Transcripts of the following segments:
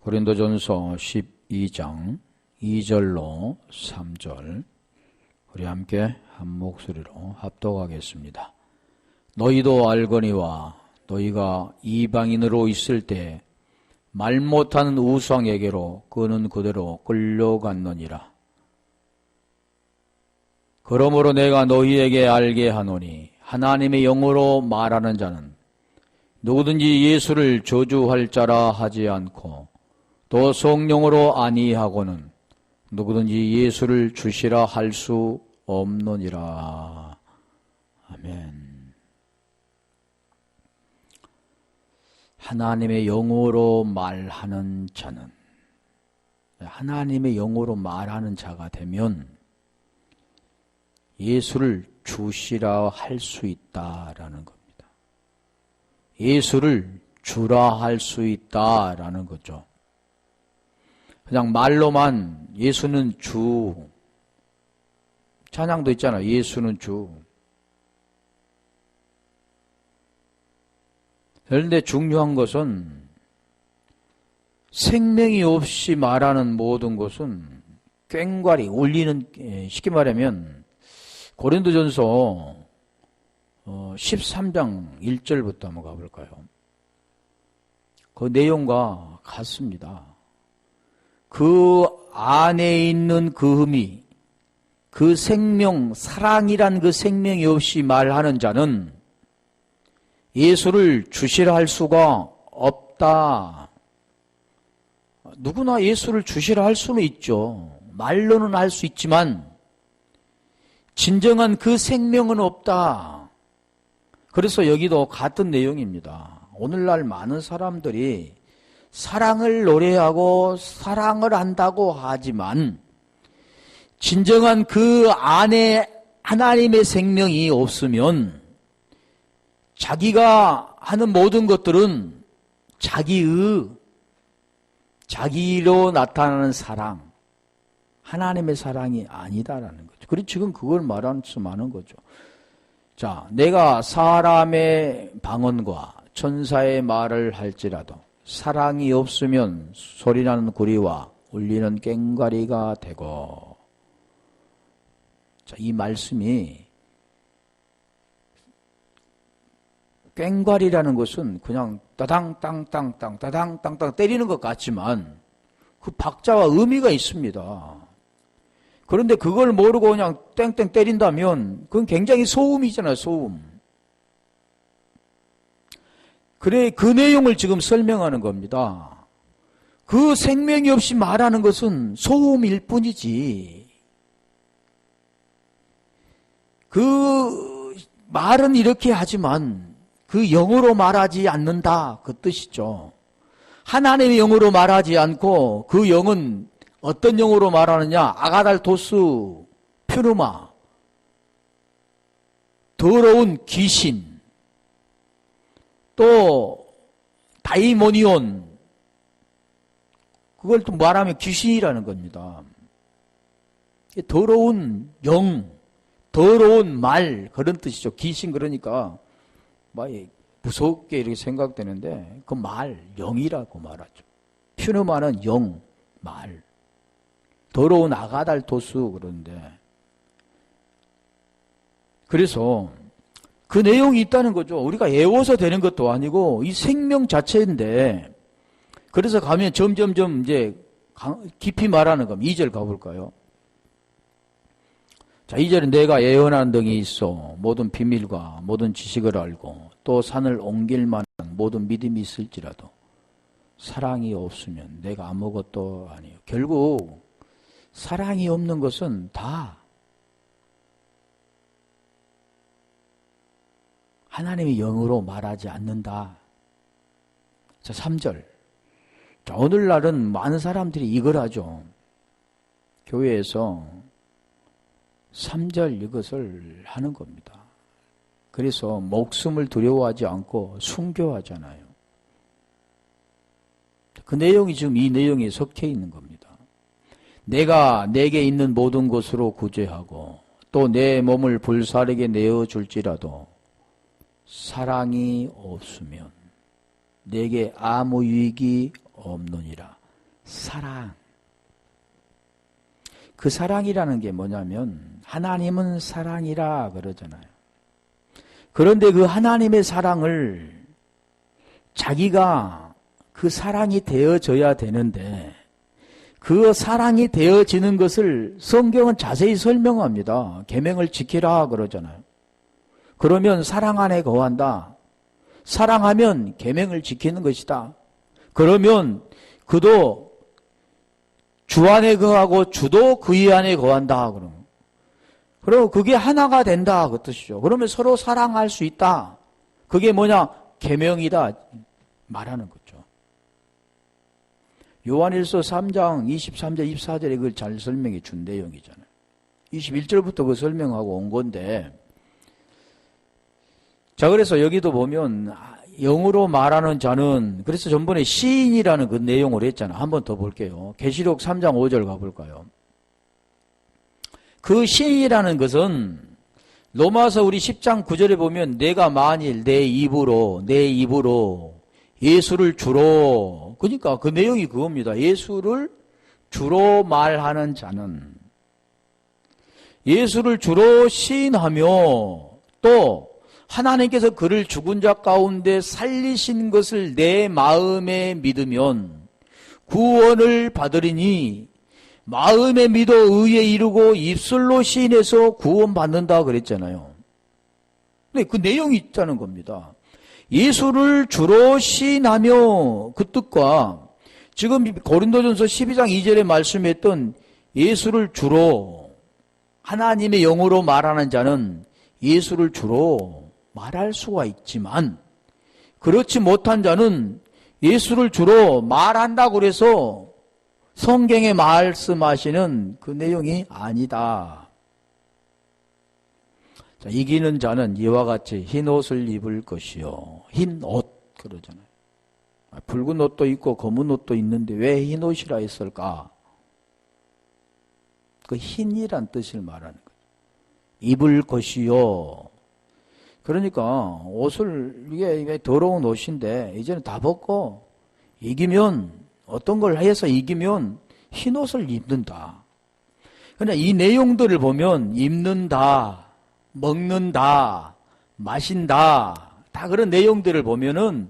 고린도전서 12장 2절로 3절 우리 함께 한 목소리로 합독하겠습니다. 너희도 알거니와 너희가 이방인으로 있을 때 말 못하는 우상에게로 그는 그대로 끌려갔느니라. 그러므로 내가 너희에게 알게 하노니 하나님의 영으로 말하는 자는 누구든지 예수를 저주할 자라 하지 않고 또 성령으로 아니하고는 누구든지 예수를 주시라 할 수 없느니라. 아멘. 하나님의 영으로 말하는 자는, 하나님의 영으로 말하는 자가 되면 예수를 주시라 할 수 있다라는 겁니다. 예수를 주라 할 수 있다라는 거죠. 그냥 말로만 예수는 주, 찬양도 있잖아. 예수는 주. 그런데 중요한 것은 생명이 없이 말하는 모든 것은 꽹과리, 울리는, 쉽게 말하면 고린도전서 13장 1절부터 한번 가볼까요? 그 내용과 같습니다. 그 안에 있는 그 흠이, 그 생명, 사랑이란 그 생명이 없이 말하는 자는 예수를 주시라 할 수가 없다. 누구나 예수를 주시라 할 수는 있죠. 말로는 할 수 있지만 진정한 그 생명은 없다. 그래서 여기도 같은 내용입니다. 오늘날 많은 사람들이 사랑을 노래하고 사랑을 한다고 하지만 진정한 그 안에 하나님의 생명이 없으면 자기가 하는 모든 것들은 자기로 나타나는 사랑, 하나님의 사랑이 아니다라는 거죠. 그리고 지금 그걸 말하는 거죠. 자, 내가 사람의 방언과 천사의 말을 할지라도 사랑이 없으면 소리나는 구리와 울리는 꽹과리가 되고. 자, 이 말씀이 꽹과리라는 것은 그냥 따당 땅땅땅 따당 땅땅 때리는 것 같지만 그 박자와 의미가 있습니다. 그런데 그걸 모르고 그냥 땡땡 때린다면 그건 굉장히 소음이잖아요. 소음. 그래, 그 내용을 지금 설명하는 겁니다. 그 생명이 없이 말하는 것은 소음일 뿐이지. 그 말은 이렇게 하지만 그 영으로 말하지 않는다. 그 뜻이죠. 하나님의 영으로 말하지 않고 그 영은 어떤 영으로 말하느냐? 아가달토스, 퓨르마, 더러운 귀신, 또 다이모니온, 그걸 또 말하면 귀신이라는 겁니다. 더러운 영, 더러운 말, 그런 뜻이죠. 귀신 그러니까 막 무섭게 이렇게 생각되는데 그 말, 영이라고 말하죠. 퓨르마는 영, 말. 더러운 아가달토스 그러는데, 그래서 그 내용이 있다는 거죠. 우리가 애워서 되는 것도 아니고 이 생명 자체인데, 그래서 가면 점점점 이제 깊이 말하는 겁니다. 2절 가볼까요? 자, 2절은 내가 예언하는 등이 있어 모든 비밀과 모든 지식을 알고 또 산을 옮길 만한 모든 믿음이 있을지라도 사랑이 없으면 내가 아무것도 아니에요. 결국 사랑이 없는 것은 다 하나님의 영으로 말하지 않는다. 자, 3절. 자, 오늘날은 많은 사람들이 이걸 하죠. 교회에서 3절 이것을 하는 겁니다. 그래서 목숨을 두려워하지 않고 순교하잖아요. 그 내용이 지금 이 내용에 속해 있는 겁니다. 내가 내게 있는 모든 것으로 구제하고 또 내 몸을 불사르게 내어줄지라도 사랑이 없으면 내게 아무 유익이 없느니라. 사랑. 그 사랑이라는 게 뭐냐면 하나님은 사랑이라 그러잖아요. 그런데 그 하나님의 사랑을 자기가 그 사랑이 되어져야 되는데 그 사랑이 되어지는 것을 성경은 자세히 설명합니다. 계명을 지키라 그러잖아요. 그러면 사랑 안에 거한다. 사랑하면 계명을 지키는 것이다. 그러면 그도 주 안에 거하고 주도 그의 안에 거한다. 그럼 그게 하나가 된다 그 뜻이죠. 그러면 서로 사랑할 수 있다. 그게 뭐냐? 계명이다 말하는 거죠. 요한일서 3장 23절 24절에 그걸 잘 설명해 준 내용이잖아요. 21절부터 그 설명하고 온 건데, 자 그래서 여기도 보면 영으로 말하는 자는, 그래서 전번에 시인이라는 그 내용을 했잖아요. 한 번 더 볼게요. 계시록 3장 5절 가볼까요? 그 시인이라는 것은 로마서 우리 10장 9절에 보면 내가 만일 내 입으로 예수를 주로, 그러니까 그 내용이 그겁니다. 예수를 주로 말하는 자는, 예수를 주로 시인하며 또 하나님께서 그를 죽은 자 가운데 살리신 것을 내 마음에 믿으면 구원을 받으리니 마음에 믿어 의에 이르고 입술로 시인해서 구원받는다 그랬잖아요. 근데 그 내용이 있다는 겁니다. 예수를 주로 시인하며 그 뜻과 지금 고린도전서 12장 2절에 말씀했던 예수를 주로 하나님의 영으로 말하는 자는 예수를 주로 말할 수가 있지만 그렇지 못한 자는 예수를 주로 말한다고 그래서 성경에 말씀하시는 그 내용이 아니다. 자, 이기는 자는 이와 같이 흰 옷을 입을 것이요. 흰 옷 그러잖아요. 붉은 옷도 있고 검은 옷도 있는데 왜 흰 옷이라 했을까? 그 흰이란 뜻을 말하는 거예요. 입을 것이요. 그러니까 옷을, 이게 더러운 옷인데 이제는 다 벗고 이기면, 어떤 걸 해서 이기면 흰 옷을 입는다. 그러나 이 내용들을 보면 입는다, 먹는다, 마신다, 다 그런 내용들을 보면은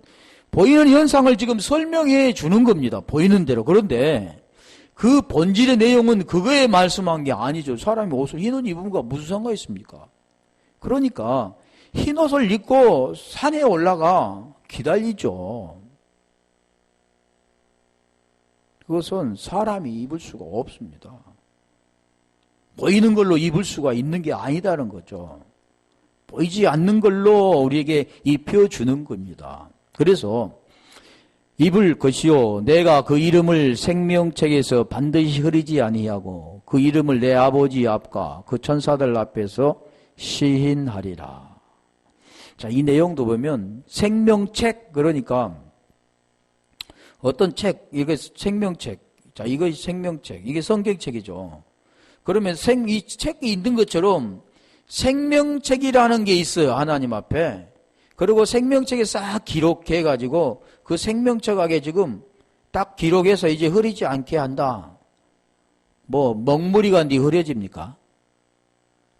보이는 현상을 지금 설명해 주는 겁니다. 보이는 대로. 그런데 그 본질의 내용은 그거에 말씀한 게 아니죠. 사람이 옷을 흰 옷 입은 거 무슨 상관이 있습니까? 그러니까 흰 옷을 입고 산에 올라가 기다리죠. 그것은 사람이 입을 수가 없습니다. 보이는 걸로 입을 수가 있는 게 아니다는 거죠. 보이지 않는 걸로 우리에게 입혀주는 겁니다. 그래서 입을 것이요 내가 그 이름을 생명책에서 반드시 흐리지 아니하고 그 이름을 내 아버지 앞과 그 천사들 앞에서 시인하리라. 자, 이 내용도 보면 생명책, 그러니까 어떤 책, 이게 생명책. 자, 이거 생명책. 이게 성경책이죠. 그러면 이 책이 있는 것처럼 생명책이라는 게 있어요. 하나님 앞에. 그리고 생명책에 싹 기록해가지고 그 생명책하게 지금 딱 기록해서 이제 흐리지 않게 한다. 뭐, 먹물이가 니 흐려집니까?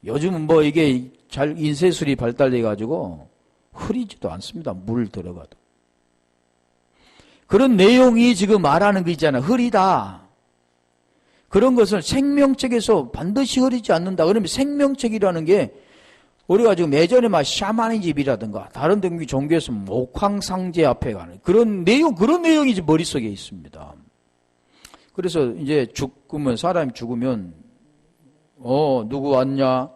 요즘은 뭐 이게 잘 인쇄술이 발달돼가지고 흐리지도 않습니다. 물 들어가도. 그런 내용이 지금 말하는 거 있잖아. 흐리다. 그런 것을 생명책에서 반드시 흐리지 않는다. 그러면 생명책이라는 게 우리가 지금 예전에 막 샤머니즘이라든가 다른 등기 종교에서 목황상제 앞에 가는 그런 내용이 이제 머릿속에 있습니다. 그래서 이제 죽으면, 사람이 죽으면, 누구 왔냐?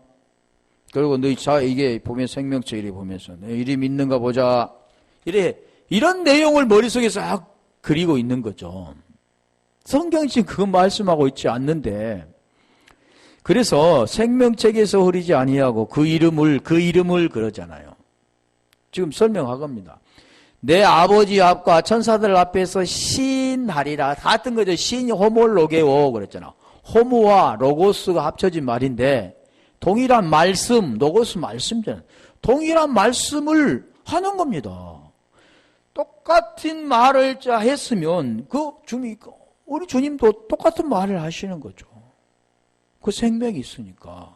그리고 너희 이게 보면 생명책이래 보면서, 너 이름 있는가 보자. 이런 내용을 머릿속에 싹 그리고 있는 거죠. 성경이 지금 그건 말씀하고 있지 않는데, 그래서 생명책에서 흐리지 아니하고 그 이름을 그러잖아요. 지금 설명하겁니다. 내 아버지 앞과 천사들 앞에서 시인하리라. 같은 거죠. 시인이 호몰로게오 그랬잖아. 호모와 로고스가 합쳐진 말인데, 동일한 말씀, 로고스 말씀잖아요. 동일한 말씀을 하는 겁니다. 똑같은 말을 했으면 그 우리 주님도 똑같은 말을 하시는 거죠. 그 생명이 있으니까.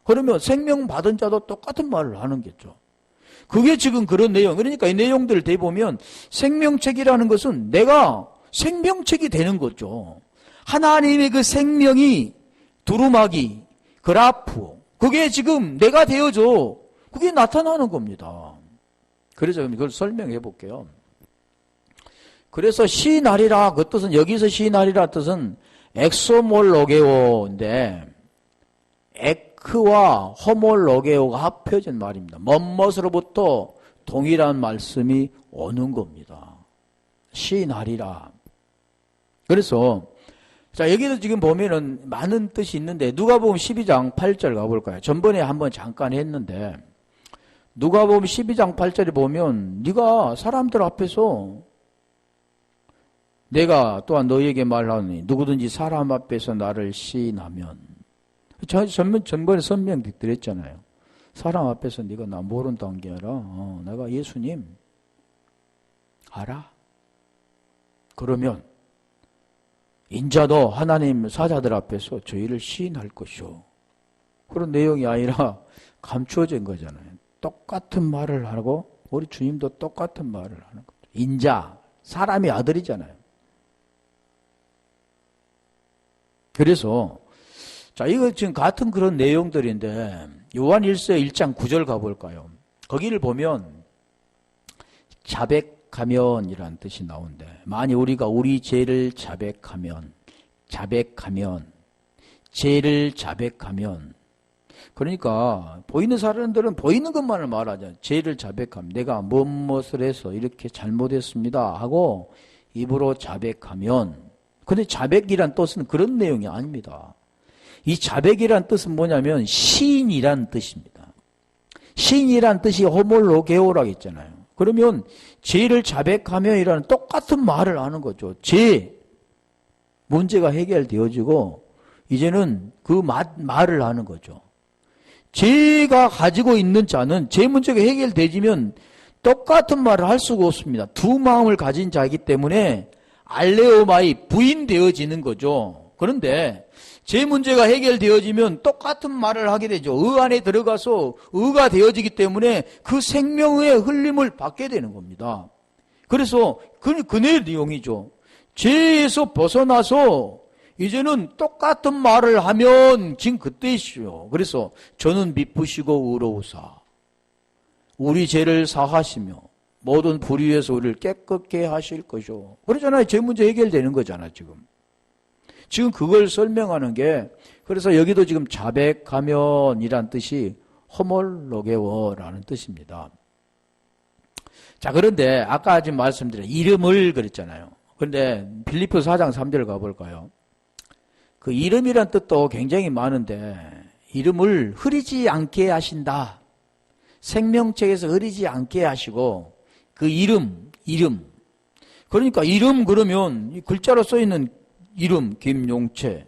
그러면 생명 받은 자도 똑같은 말을 하는 거죠. 그게 지금 그런 내용. 그러니까 이 내용들을 대보면 생명책이라는 것은 내가 생명책이 되는 거죠. 하나님의 그 생명이 두루마기, 그라프, 그게 지금 내가 되어져. 그게 나타나는 겁니다. 그래서 그걸 설명해 볼게요. 그래서 시나리라 그 뜻은 여기서 시나리라 뜻은 엑소몰로게오인데 에크와 호몰로게오가 합해진 말입니다. 멋멋으로부터 동일한 말씀이 오는 겁니다. 시나리라. 그래서 자 여기도 지금 보면은 많은 뜻이 있는데 누가복음 12장 8절 가볼까요? 전번에 한번 잠깐 했는데 누가복음 12장 8절에 보면 네가 사람들 앞에서 내가 또한 너희에게 말하노니 누구든지 사람 앞에서 나를 시인하면 전번에 설명드렸잖아요. 사람 앞에서 네가 나 모른다는 게 아니라 내가 예수님 알아? 그러면 인자도 하나님 사자들 앞에서 저희를 시인할 것이오. 그런 내용이 아니라 감추어진 거잖아요. 똑같은 말을 하고 우리 주님도 똑같은 말을 하는 거죠. 인자, 사람의 아들이잖아요. 그래서 자 이거 지금 같은 그런 내용들인데 요한 1장 9절 가볼까요? 거기를 보면 자백하면이라는 뜻이 나오는데 만일 우리가 우리 죄를 자백하면 죄를 자백하면 그러니까 보이는 사람들은 보이는 것만을 말하죠. 죄를 자백하면 내가 무엇을 해서 이렇게 잘못했습니다 하고 입으로 자백하면 근데 자백이란 뜻은 그런 내용이 아닙니다. 이 자백이란 뜻은 뭐냐면 시인이란 뜻입니다. 시인이란 뜻이 호몰로게오라고 했잖아요. 그러면 죄를 자백하면이라는 똑같은 말을 하는 거죠. 죄 문제가 해결되어지고 이제는 그 말을 하는 거죠. 죄가 가지고 있는 자는 죄 문제가 해결되지면 똑같은 말을 할 수가 없습니다. 두 마음을 가진 자이기 때문에 알레오마이 부인되어지는 거죠. 그런데 죄 문제가 해결되어지면 똑같은 말을 하게 되죠. 의 안에 들어가서 의가 되어지기 때문에 그 생명의 흘림을 받게 되는 겁니다. 그래서 그 내용이죠. 죄에서 벗어나서 이제는 똑같은 말을 하면 지금 그때이시오. 그래서 저는 미쁘시고 의로우사 우리 죄를 사하시며 모든 불의에서 우리를 깨끗게 하실 것이오. 그러잖아요. 죄 문제 해결되는 거잖아 지금. 지금 그걸 설명하는 게 그래서 여기도 지금 자백하면이란 뜻이 호몰로게오라는 뜻입니다. 자 그런데 아까 지금 말씀드린 이름을 그랬잖아요. 그런데 빌립보서 4장 3절 가볼까요? 그 이름이란 뜻도 굉장히 많은데 이름을 흐리지 않게 하신다. 생명책에서 흐리지 않게 하시고 그 이름 그러니까 이름 그러면 이 글자로 써있는 이름 김용채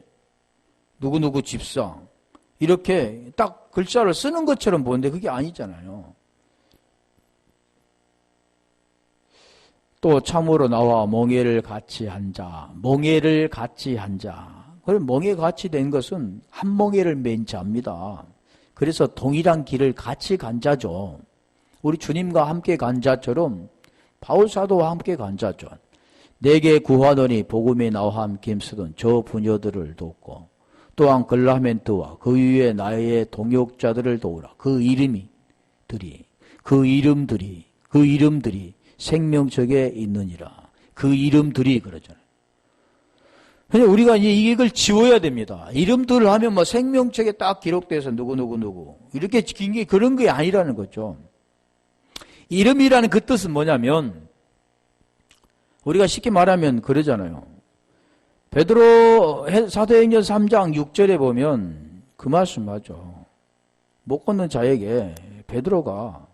누구누구 집상 이렇게 딱 글자를 쓰는 것처럼 보는데 그게 아니잖아요. 또 참으로 나와 멍에를 같이 한 자 멍에를 같이 한 자 그럼 멍에 같이 된 것은 한 멍에를 맨 자입니다. 그래서 동일한 길을 같이 간 자죠. 우리 주님과 함께 간 자처럼 바울사도와 함께 간 자죠. 내게 구하더니 복음에 나와 함께 힘쓰던 저 부녀들을 돕고 또한 글라멘트와 그 위에 나의 동역자들을 도우라. 그 이름들이 생명책에 있느니라. 그 이름들이 그러잖아요. 그냥 우리가 이걸 지워야 됩니다. 이름들을 하면 뭐 생명책에 딱 기록돼서 누구 이렇게 긴 게 그런 게 아니라는 거죠. 이름이라는 그 뜻은 뭐냐면 우리가 쉽게 말하면 그러잖아요. 베드로 사도행전 3장 6절에 보면 그 말씀하죠. 못 걷는 자에게 베드로가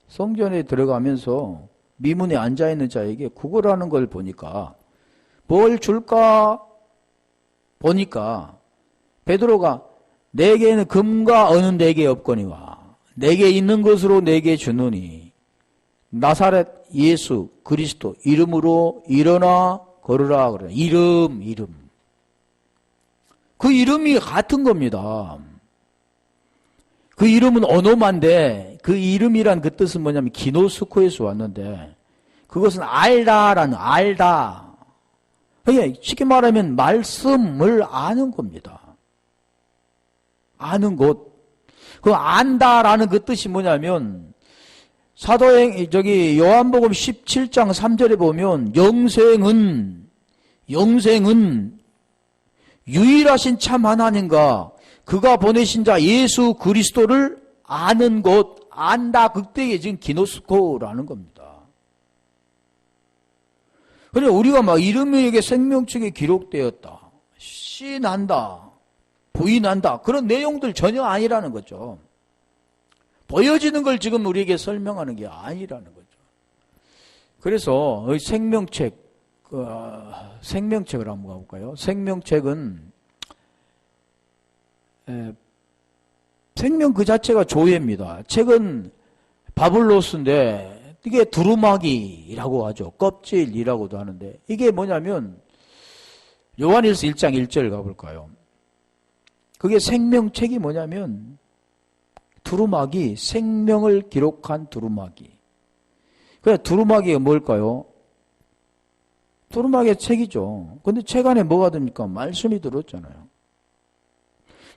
성전에 들어가면서 미문에 앉아있는 자에게 구걸하는 걸 보니까 뭘 줄까 보니까 베드로가 내게는 금과 은은 내게 없거니와 내게 있는 것으로 내게 주노니 나사렛 예수 그리스도 이름으로 일어나 걸으라 그래. 이름. 그 이름이 같은 겁니다. 그 이름은 오노마인데 그 이름이란 그 뜻은 뭐냐면 기노스코에서 왔는데 그것은 알다. 그러니까 쉽게 말하면 말씀을 아는 겁니다. 아는 것. 그 안다라는 그 뜻이 뭐냐면 요한복음 17장 3절에 보면 영생은 유일하신 참 하나님과 그가 보내신 자 예수 그리스도를 아는 것, 안다 그때에 지금 기노스코라는 겁니다. 그러니까 우리가 막 이름에게 생명책에 기록되었다, 시난다, 부인한다 그런 내용들 전혀 아니라는 거죠. 보여지는 걸 지금 우리에게 설명하는 게 아니라는 거죠. 그래서 생명책을 한번 가볼까요? 생명 그 자체가 조예입니다. 책은 바블로스인데 이게 두루마기라고 하죠. 껍질이라고도 하는데 이게 뭐냐면 요한일서 1장 1절 가볼까요? 그게 생명책이 뭐냐면 두루마기, 생명을 기록한 두루마기. 그래 두루마기가 뭘까요? 두루마기의 책이죠. 근데 책 안에 뭐가 듭니까? 말씀이 들었잖아요.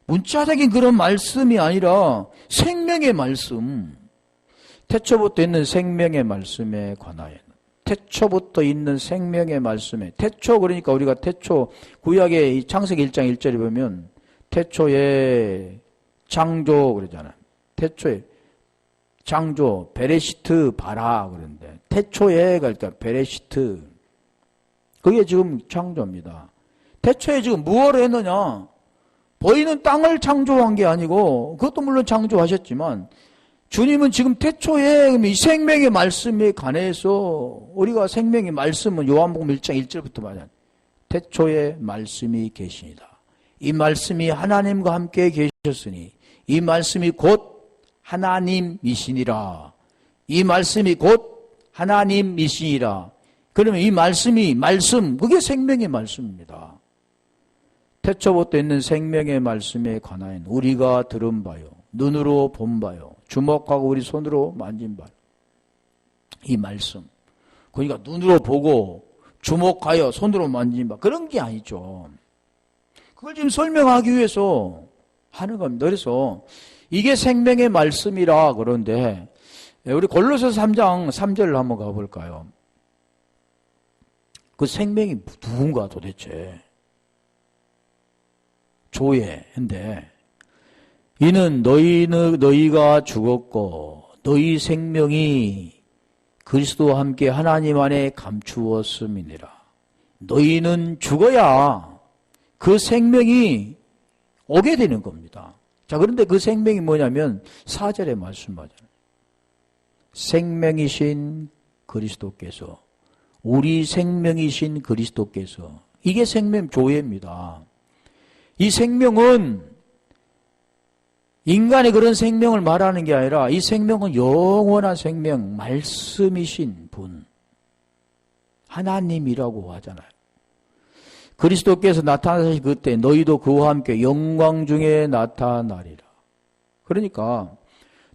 문자적인 그런 말씀이 아니라 생명의 말씀. 태초부터 있는 생명의 말씀에 관하여. 태초부터 있는 생명의 말씀에. 태초 그러니까 우리가 태초 구약의 창세기 1장 1절에 보면 태초에 창조 그러잖아요. 태초에 창조 베레시트 바라 그러는데 태초에 그러니까 베레시트 그게 지금 창조입니다. 태초에 지금 무엇을 했느냐? 보이는 땅을 창조한 게 아니고 그것도 물론 창조하셨지만 주님은 지금 태초에 이 생명의 말씀에 관해서 우리가 생명의 말씀은 요한복음 1장 1절부터 말하잖아요. 태초에 말씀이 계시니다. 이 말씀이 하나님과 함께 계셨으니 이 말씀이 곧 하나님이시니라. 이 말씀이 곧 하나님이시니라. 그러면 이 말씀, 그게 생명의 말씀입니다. 태초부터 있는 생명의 말씀에 관하여 우리가 들은 바요, 눈으로 본 바요, 주목하고 우리 손으로 만진 바요. 이 말씀. 그러니까 눈으로 보고 주목하여 손으로 만진 바. 그런 게 아니죠. 그걸 지금 설명하기 위해서 하는 겁니다. 그래서 이게 생명의 말씀이라 그런데 우리 골로새서 3장 3절을 한번 가볼까요? 그 생명이 누군가 도대체? 조예인데 이는 너희가 죽었고 너희 생명이 그리스도와 함께 하나님 안에 감추었음이니라. 너희는 죽어야 그 생명이 오게 되는 겁니다. 자, 그런데 그 생명이 뭐냐면 4절에 말씀하잖아요. 생명이신 그리스도께서, 우리 생명이신 그리스도께서, 이게 생명 조예입니다. 이 생명은 인간의 그런 생명을 말하는 게 아니라 이 생명은 영원한 생명, 말씀이신 분, 하나님이라고 하잖아요. 그리스도께서 나타나실 그때 너희도 그와 함께 영광 중에 나타나리라. 그러니까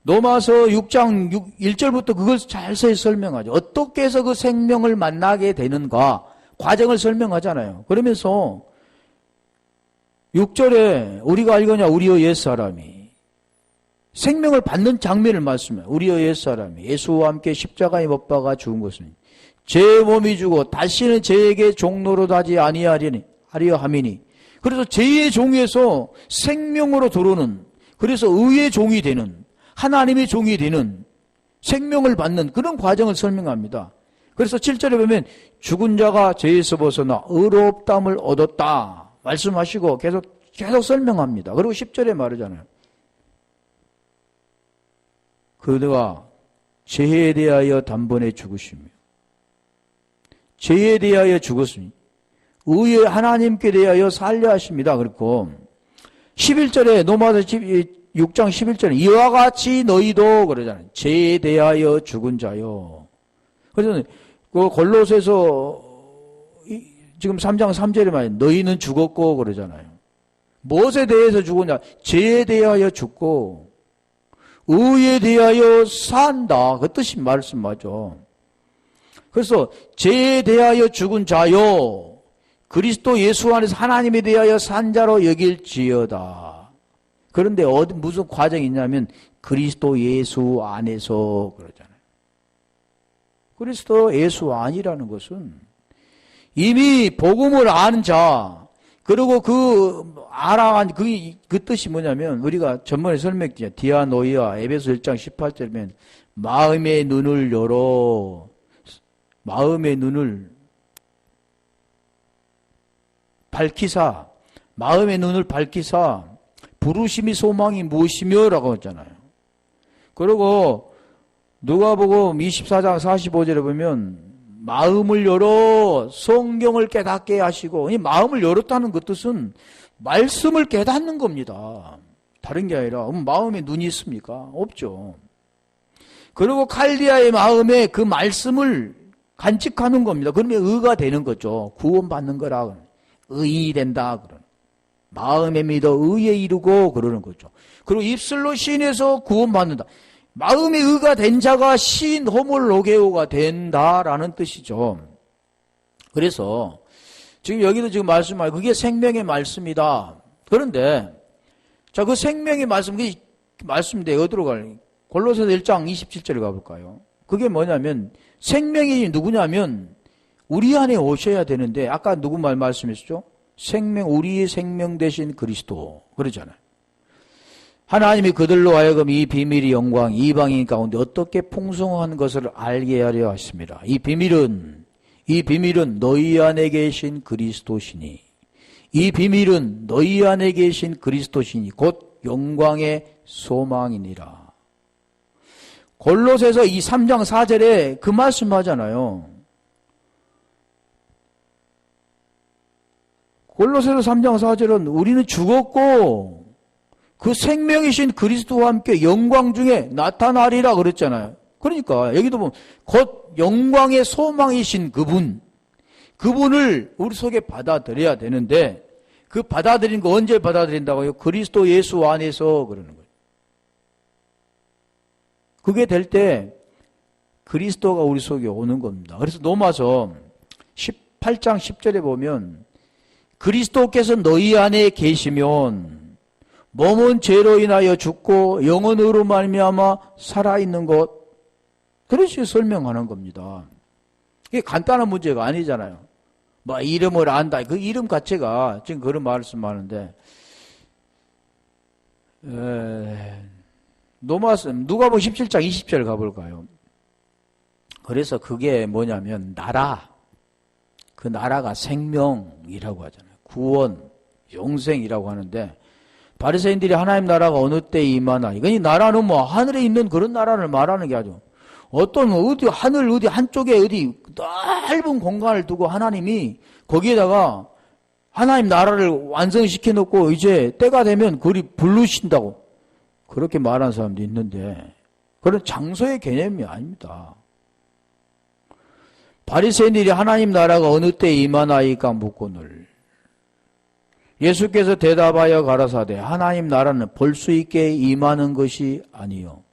로마서 6장 1절부터 그걸 자세히 설명하죠. 어떻게 해서 그 생명을 만나게 되는가 과정을 설명하잖아요. 그러면서 6절에 우리가 알거냐 우리의 옛사람이 생명을 받는 장면을 말씀해요. 우리의 옛사람이 예수와 함께 십자가에 못 박아 죽은 것은 제 몸이 주고 다시는 제에게 종로로 하지 아니하려 함이니. 그래서 제의 종에서 생명으로 들어오는, 그래서 의의 종이 되는, 하나님의 종이 되는, 생명을 받는 그런 과정을 설명합니다. 그래서 7절에 보면 죽은 자가 죄에서 벗어나 의롭다함을 얻었다 말씀하시고 계속 설명합니다. 그리고 10절에 말하잖아요. 그가 죄에 대하여 단번에 죽으시며 죄에 대하여 죽었으니 의의 하나님께 대하여 살려 하십니다. 그렇고 11절에 로마서 6장 11절에 이와 같이 너희도 그러잖아요. 죄에 대하여 죽은 자요. 그래서 그 골로새서 지금 3장 3절에 말이에요. 너희는 죽었고 그러잖아요. 무엇에 대해서 죽었냐? 죄에 대하여 죽고 의에 대하여 산다. 그 뜻이 말씀하죠. 그래서 죄에 대하여 죽은 자요 그리스도 예수 안에서 하나님에 대하여 산 자로 여길지어다. 그런데 무슨 과정이 있냐면 그리스도 예수 안에서 그러잖아요. 그리스도 예수 안이라는 것은 이미 복음을 아는 자, 그리고 알아간 그 뜻이 뭐냐면 우리가 전번에 설명했죠. 디아노이아 에베소 1장 18절이면 마음의 눈을 열어, 마음의 눈을 밝히사, 마음의 눈을 밝히사 부르심이 소망이 무엇이며 라고 했잖아요. 그리고 누가복음 24장 45절에 보면 마음을 열어 성경을 깨닫게 하시고, 이 마음을 열었다는 그 뜻은 말씀을 깨닫는 겁니다. 다른 게 아니라 마음에 눈이 있습니까? 없죠. 그리고 칼디아의 마음에 그 말씀을 간직하는 겁니다. 그러면 의가 되는 거죠. 구원받는 거라. 의인이 된다. 마음에 믿어 의에 이르고 그러는 거죠. 그리고 입술로 시인해서 구원받는다. 마음의 의가 된 자가 신 호몰로게오가 된다라는 뜻이죠. 그래서 지금 여기도 지금 말씀하고 그게 생명의 말씀이다. 그런데 자, 그 생명의 말씀, 그 말씀인데 어디로 갈까요? 골로새서 1장 27절에 가볼까요? 그게 뭐냐면 생명이 누구냐면 우리 안에 오셔야 되는데 아까 누구 말씀했었죠? 우리의 생명 되신 그리스도 그러잖아요. 하나님이 그들로 하여금 이 비밀이 영광 이방인 가운데 어떻게 풍성한 것을 알게 하려 하십니다. 이 비밀은 너희 안에 계신 그리스도시니, 이 비밀은 너희 안에 계신 그리스도시니 곧 영광의 소망이니라. 골로새서 이 3장 4절에 그 말씀하잖아요. 골로새서 3장 4절은 우리는 죽었고 그 생명이신 그리스도와 함께 영광 중에 나타나리라 그랬잖아요. 그러니까 여기도 보면 곧 영광의 소망이신 그분을 우리 속에 받아들여야 되는데 그 받아들인 거 언제 받아들인다고요? 그리스도 예수 안에서 그러는 거예요. 그게 될 때 그리스도가 우리 속에 오는 겁니다. 그래서 로마서 18장 10절에 보면 그리스도께서 너희 안에 계시면 몸은 죄로 인하여 죽고 영혼으로 말미암아 살아있는 것. 그렇게 설명하는 겁니다. 이게 간단한 문제가 아니잖아요. 뭐 이름을 안다. 그 이름 자체가 지금 그런 말씀하는데 누가복음 17장 20절 가볼까요? 그래서 그게 뭐냐면 나라. 그 나라가 생명이라고 하잖아요. 구원, 영생이라고 하는데 바리새인들이 하나님 나라가 어느 때 임하나. 이 나라는 뭐 하늘에 있는 그런 나라를 말하는 게 아주 어떤 하늘 어디 한쪽에 어디 넓은 공간을 두고 하나님이 거기에다가 하나님 나라를 완성시켜 놓고 이제 때가 되면 그리 부르신다고 그렇게 말하는 사람도 있는데 그런 장소의 개념이 아닙니다. 바리새인들이 하나님 나라가 어느 때 임하나이까 묻거늘 예수께서 대답하여 가라사대 하나님 나라는 볼 수 있게 임하는 것이 아니요.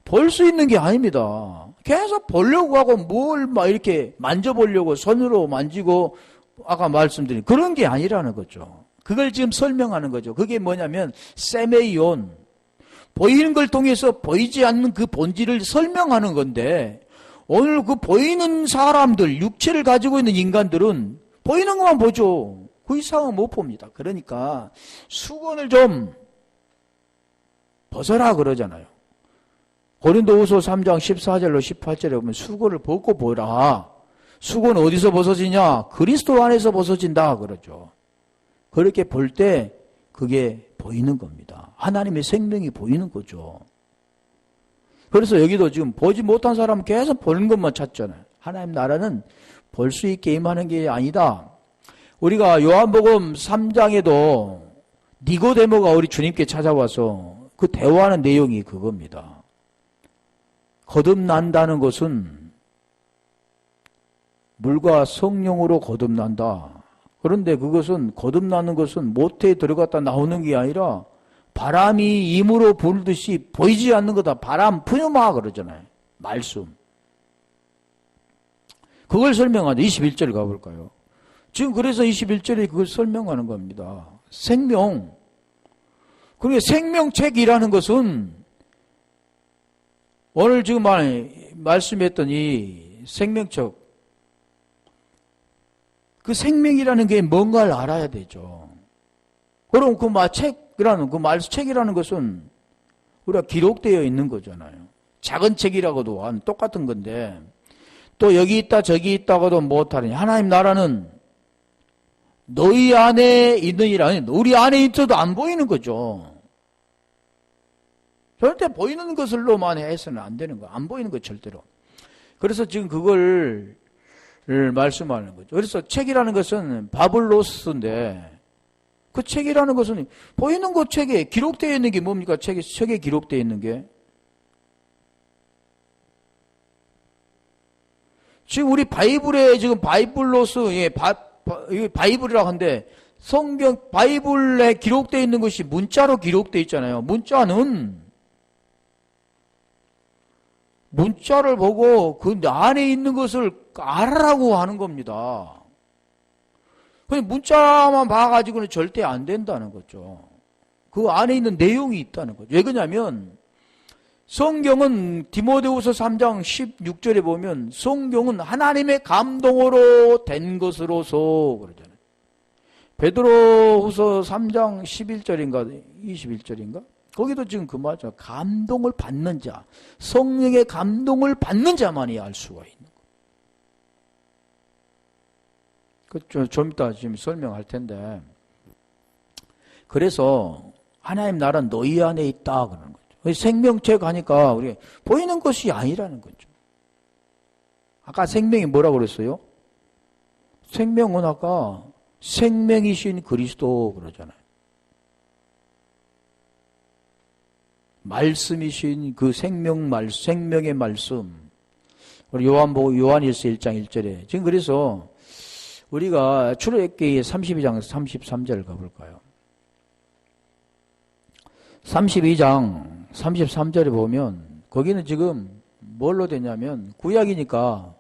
볼 수 있는 게 아닙니다. 계속 보려고 하고 뭘 막 이렇게 만져보려고 손으로 만지고 아까 말씀드린 그런 게 아니라는 거죠. 그걸 지금 설명하는 거죠. 그게 뭐냐면 세메이온 보이는 걸 통해서 보이지 않는 그 본질을 설명하는 건데 오늘 그 보이는 사람들 육체를 가지고 있는 인간들은 보이는 것만 보죠. 그 이상은 못 봅니다. 그러니까 수건을 좀 벗어라 그러잖아요. 고린도후서 3장 14절로 18절에 보면 수건을 벗고 보라. 수건은 어디서 벗어지냐? 그리스도 안에서 벗어진다 그러죠. 그렇게 볼 때 그게 보이는 겁니다. 하나님의 생명이 보이는 거죠. 그래서 여기도 지금 보지 못한 사람은 계속 보는 것만 찾잖아요. 하나님 나라는 볼 수 있게 임하는 게 아니다. 우리가 요한복음 3장에도 니고데모가 우리 주님께 찾아와서 그 대화하는 내용이 그겁니다. 거듭난다는 것은 물과 성령으로 거듭난다. 그런데 그것은 거듭나는 것은 모태에 들어갔다 나오는 게 아니라 바람이 임으로 불듯이 보이지 않는 거다. 바람 푸뉴마 그러잖아요. 말씀. 그걸 설명하죠. 21절 가볼까요? 지금 그래서 21절에 그걸 설명하는 겁니다. 생명. 그러니까 생명책이라는 것은 오늘 지금 말씀했던 이 생명책, 그 생명이라는 게 뭔가를 알아야 되죠. 그럼 그 책이라는 것은 우리가 기록되어 있는 거잖아요. 작은 책이라고도 똑같은 건데, 또 여기 있다 저기 있다고도 못하느니 하나님 나라는 너희 안에 있느니라. 우리 안에 있어도 안 보이는 거죠. 절대 보이는 것을로만 해서는 안 되는 거야. 안 보이는 거 절대로. 그래서 지금 그걸 말씀하는 거죠. 그래서 책이라는 것은 바블로스인데, 그 책이라는 것은 보이는 것 책에 기록되어 있는 게 뭡니까? 책에 기록되어 있는 게. 지금 우리 바이블에 지금 바이블로스, 바이블이라고 하는데 성경 바이블에 기록되어 있는 것이 문자로 기록되어 있잖아요. 문자를 보고 그 안에 있는 것을 알아라고 하는 겁니다. 그냥 문자만 봐가지고는 절대 안 된다는 거죠. 그 안에 있는 내용이 있다는 거죠. 왜 그러냐면 성경은 디모데후서 3장 16절에 보면 성경은 하나님의 감동으로 된 것으로서 그러잖아요. 베드로후서 3장 11절인가 21절인가? 거기도 지금 그 말이죠. 감동을 받는 자, 성령의 감동을 받는 자만이 알 수가 있는 거예요. 좀 이따 지금 설명할 텐데, 그래서 하나님 나라는 너희 안에 있다 그러는 거죠. 생명책 하니까 우리 보이는 것이 아니라는 거죠. 아까 생명이 뭐라고 그랬어요? 생명은 아까 생명이신 그리스도 그러잖아요. 말씀이신 그 생명의 말씀. 우리 요한일서 1장 1절에. 지금 그래서 우리가 출애굽기 32장 33절 가볼까요? 32장 33절에 보면 거기는 지금 뭘로 되냐면 구약이니까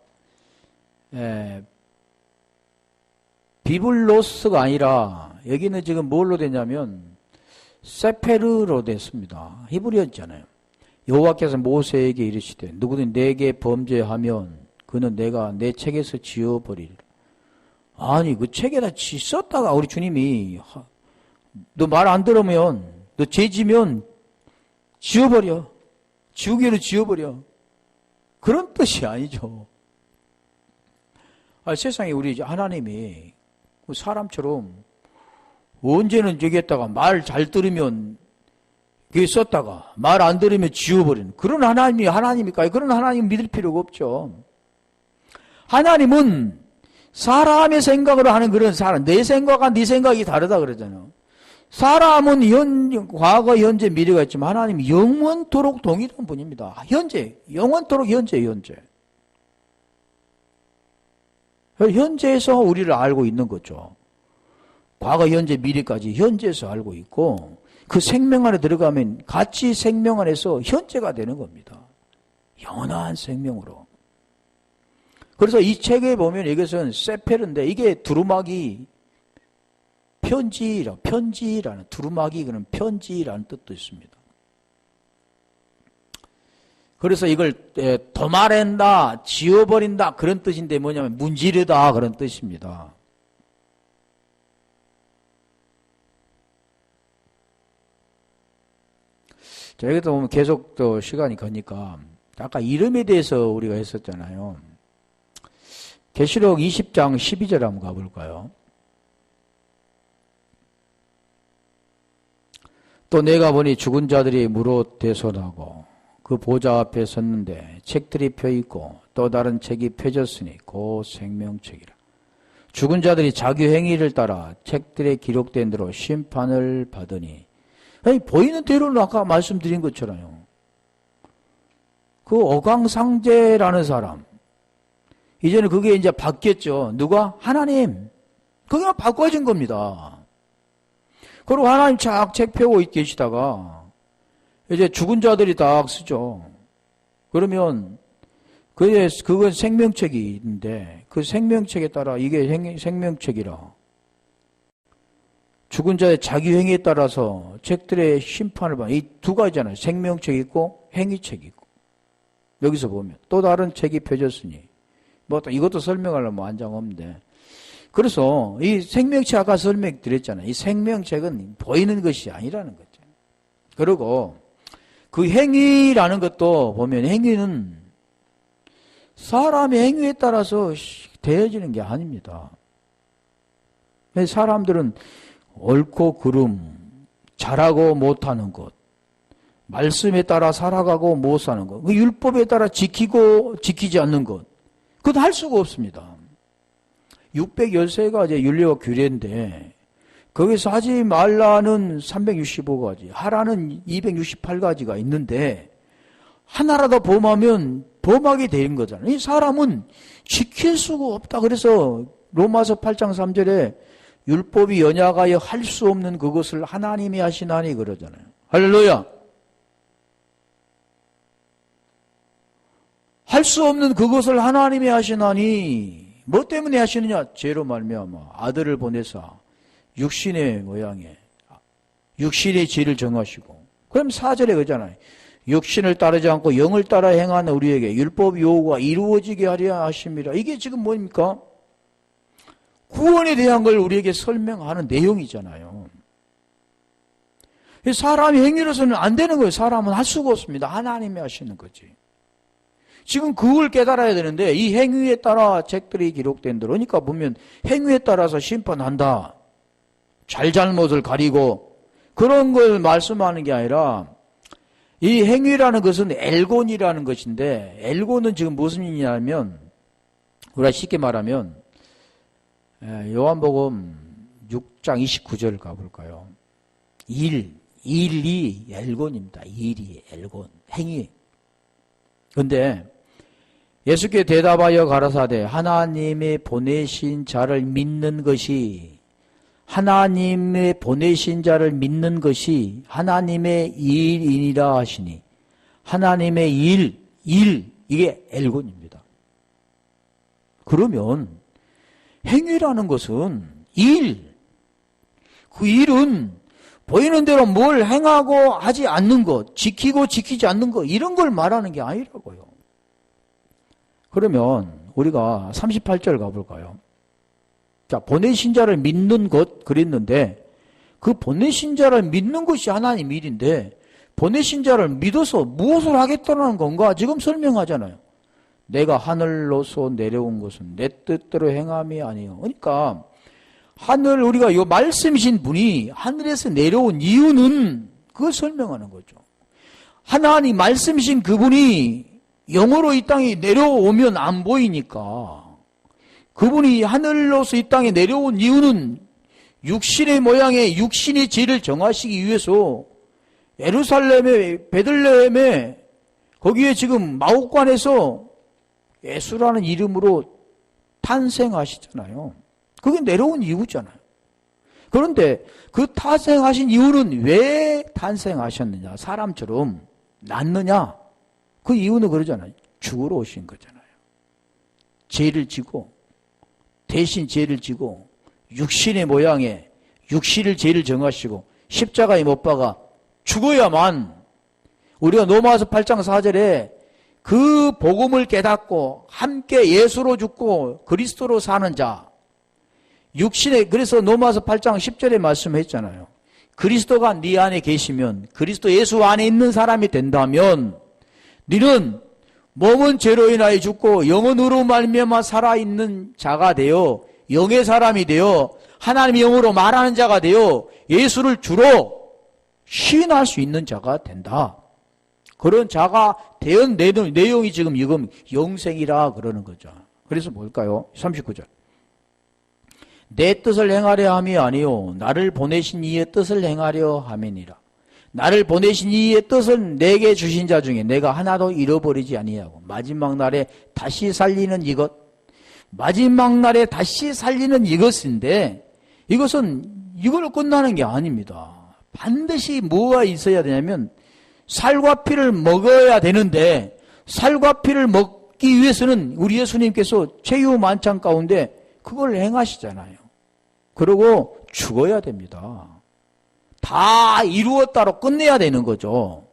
비블로스가 아니라 여기는 지금 뭘로 되냐면 세페르로 됐습니다. 히브리어잖아요. 여호와께서 모세에게 이르시되 누구든 내게 범죄하면 그는 내가 내 책에서 지워버리리라. 아니 그 책에다 썼다가 우리 주님이 너 말 안 들으면 너 죄지면 지워버려. 지우개로 지워버려. 그런 뜻이 아니죠. 세상에 우리 하나님이 사람처럼 언제는 저기에다가 말 잘 들으면 그게 썼다가 말 안 들으면 지워버리는 그런 하나님일까요? 그런 하나님 믿을 필요가 없죠. 하나님은 사람의 생각으로 하는 그런 사람, 내 생각과 네 생각이 다르다 그러잖아요. 사람은 과거, 현재, 미래가 있지만 하나님은 영원토록 동일한 분입니다. 영원토록 현재. 현재에서 우리를 알고 있는 거죠. 과거, 현재, 미래까지 현재에서 알고 있고 그 생명 안에 들어가면 같이 생명 안에서 현재가 되는 겁니다. 영원한 생명으로. 그래서 이 책에 보면 이것은 세페르인데 이게 두루마기 편지라는 두루마기 그런 편지라는 뜻도 있습니다. 그래서 이걸 도말한다, 지워버린다 그런 뜻인데 뭐냐면 문지르다 그런 뜻입니다. 자, 여기도 보면 계속 또 시간이 가니까 아까 이름에 대해서 우리가 했었잖아요. 계시록 20장 12절 한번 가볼까요? 또 내가 보니 죽은 자들이 무릇 대손하고 그 보좌 앞에 섰는데 책들이 펴있고 또 다른 책이 펴졌으니 곧 생명책이라. 죽은 자들이 자기 행위를 따라 책들에 기록된 대로 심판을 받으니, 아니, 보이는 대로는 아까 말씀드린 것처럼요. 그 어강상제라는 사람, 이제는 그게 이제 바뀌었죠. 누가? 하나님. 그게 바꿔진 겁니다. 그리고 하나님 착 책 펴고 계시다가 이제 죽은 자들이 딱 쓰죠. 그러면 그건 생명책이 있는데 그 생명책에 따라 이게 생명책이라 죽은 자의 자기 행위에 따라서 책들의 심판을 받는 이 두 가지잖아요. 생명책이 있고 행위책이 있고. 여기서 보면 또 다른 책이 펴졌으니 뭐 또 이것도 설명하려면 한장 없는데 그래서 이 생명책 아까 설명드렸잖아요. 이 생명책은 보이는 것이 아니라는 거죠. 그리고 그 행위라는 것도 보면 행위는 사람의 행위에 따라서 되어지는 게 아닙니다. 사람들은 옳고 그름, 잘하고 못하는 것, 말씀에 따라 살아가고 못 사는 것, 그 율법에 따라 지키고 지키지 않는 것, 그건 할 수가 없습니다. 613가지의 윤리와 규례인데 거기서 하지 말라는 365가지, 하라는 268가지가 있는데 하나라도 범하면 범하게 되는 거잖아요. 이 사람은 지킬 수가 없다. 그래서 로마서 8장 3절에 율법이 연약하여 할 수 없는 그것을 하나님이 하시나니 그러잖아요. 할렐루야. 할 수 없는 그것을 하나님이 하시나니 뭐 때문에 하시느냐? 죄로 말미암아 아들을 보내사 육신의 모양에 육신의 죄를 정하시고 그럼 4절에 그러잖아요. 육신을 따르지 않고 영을 따라 행하는 우리에게 율법 요구가 이루어지게 하려 하심이라. 이게 지금 뭡니까? 구원에 대한 걸 우리에게 설명하는 내용이잖아요. 사람이 행위로서는 안 되는 거예요. 사람은 할 수가 없습니다. 하나님이 하시는 거지. 지금 그걸 깨달아야 되는데 이 행위에 따라 책들이 기록된 대로 그러니까 보면 행위에 따라서 심판한다. 잘잘못을 가리고 그런 걸 말씀하는 게 아니라 이 행위라는 것은 엘곤이라는 것인데 엘곤은 지금 무슨 의미냐면 우리가 쉽게 말하면 요한복음 6장 29절 가볼까요? 일이 엘곤입니다. 일이 엘곤 행위. 그런데 예수께 대답하여 가라사대 하나님의 보내신 자를 믿는 것이 하나님의 보내신 자를 믿는 것이 하나님의 일이니라 하시니 하나님의 일 이게 엘곤입니다. 그러면 행위라는 것은 그 일은 보이는 대로 뭘 행하고 하지 않는 것, 지키고 지키지 않는 것 이런 걸 말하는 게 아니라고요. 그러면 우리가 38절 가볼까요? 자, 보내신 자를 믿는 것 그랬는데 그 보내신 자를 믿는 것이 하나님 일인데 보내신 자를 믿어서 무엇을 하겠다는 건가? 지금 설명하잖아요. 내가 하늘로서 내려온 것은 내 뜻대로 행함이 아니요. 그러니까 우리가 이 말씀이신 분이 하늘에서 내려온 이유는 그걸 설명하는 거죠. 하나님 말씀이신 그분이 영으로 이 땅에 내려오면 안 보이니까 그분이 하늘로서 이 땅에 내려온 이유는 육신의 모양의 육신의 죄를 정하시기 위해서 예루살렘의 베들레헴에 거기에 지금 마옥관에서 예수라는 이름으로 탄생하시잖아요. 그게 내려온 이유잖아요. 그런데 그 탄생하신 이유는 왜 탄생하셨느냐? 사람처럼 낳느냐? 그 이유는 그러잖아요. 죽으러 오신 거잖아요. 죄를 지고 대신 죄를 지고 육신의 모양에 육신을 죄를 정하시고 십자가에 못 박아 죽어야만 우리가 로마서 8장 4절에 그 복음을 깨닫고 함께 예수로 죽고 그리스도로 사는 자 육신에 그래서 로마서 8장 10절에 말씀했잖아요. 그리스도가 네 안에 계시면 그리스도 예수 안에 있는 사람이 된다면 너는 몸은 죄로 인하여 죽고 영혼으로 말미암아 살아있는 자가 되어 영의 사람이 되어 하나님의 영으로 말하는 자가 되어 예수를 주로 시인할 수 있는 자가 된다. 그런 자가 된 내용이 지금 이건 영생이라 그러는 거죠. 그래서 뭘까요? 39절. 내 뜻을 행하려 함이 아니요 나를 보내신 이의 뜻을 행하려 함이니라. 나를 보내신 이의 뜻은 내게 주신 자 중에 내가 하나도 잃어버리지 아니하고 마지막 날에 다시 살리는 이것 마지막 날에 다시 살리는 이것인데 이것은 이걸로 끝나는 게 아닙니다. 반드시 뭐가 있어야 되냐면 살과 피를 먹어야 되는데 살과 피를 먹기 위해서는 우리 예수님께서 최후만찬 가운데 그걸 행하시잖아요. 그리고 죽어야 됩니다. 다 이루었다로 끝내야 되는 거죠.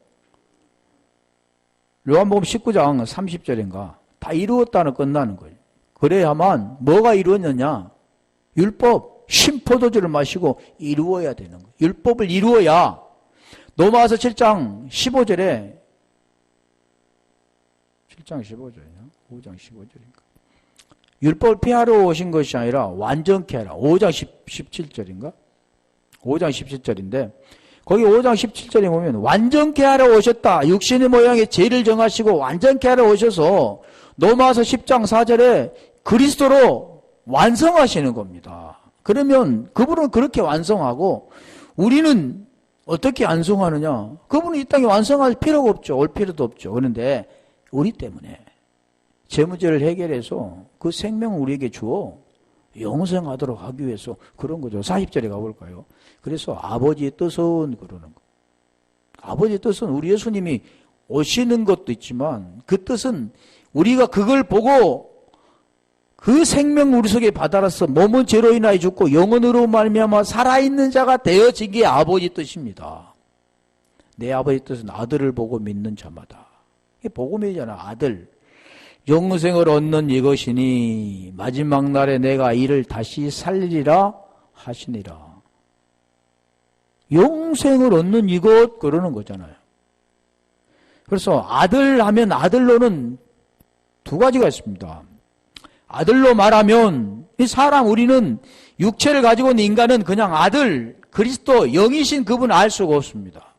요한복음 19장 30절인가 다 이루었다는 끝나는 거예요. 그래야만 뭐가 이루어졌냐? 율법, 신포도주를 마시고 이루어야 되는 거예요. 율법을 이루어야 로마서 7장 15절에 7장 15절이냐? 5장 15절인가? 율법을 폐하러 오신 것이 아니라 완전케 하라. 5장 17절인가? 5장 17절인데 거기 5장 17절에 보면 완전케 하러 오셨다. 육신의 모양의 죄를 정하시고 완전케 하러 오셔서 로마서 10장 4절에 그리스도로 완성하시는 겁니다. 그러면 그분은 그렇게 완성하고 우리는 어떻게 완성하느냐? 그분은 이 땅에 완성할 필요가 없죠. 올 필요도 없죠. 그런데 우리 때문에 제 문제를 해결해서 그 생명을 우리에게 주어 영생하도록 하기 위해서 그런 거죠. 40절에 가볼까요? 그래서 아버지의 뜻은 그러는 거. 아버지의 뜻은 우리 예수님이 오시는 것도 있지만 그 뜻은 우리가 그걸 보고 그 생명 우리 속에 받아라서 몸은 죄로 인하여 죽고 영혼으로 말미암아 살아있는 자가 되어지기에 아버지 뜻입니다. 내 아버지 뜻은 아들을 보고 믿는 자마다. 이게 복음이잖아. 아들. 영생을 얻는 이것이니 마지막 날에 내가 이를 다시 살리리라 하시니라. 영생을 얻는 이것 그러는 거잖아요. 그래서 아들 하면 아들로는 두 가지가 있습니다. 아들로 말하면 이 사람 우리는 육체를 가지고 있는 인간은 그냥 아들 그리스도 영이신 그분을 알 수가 없습니다.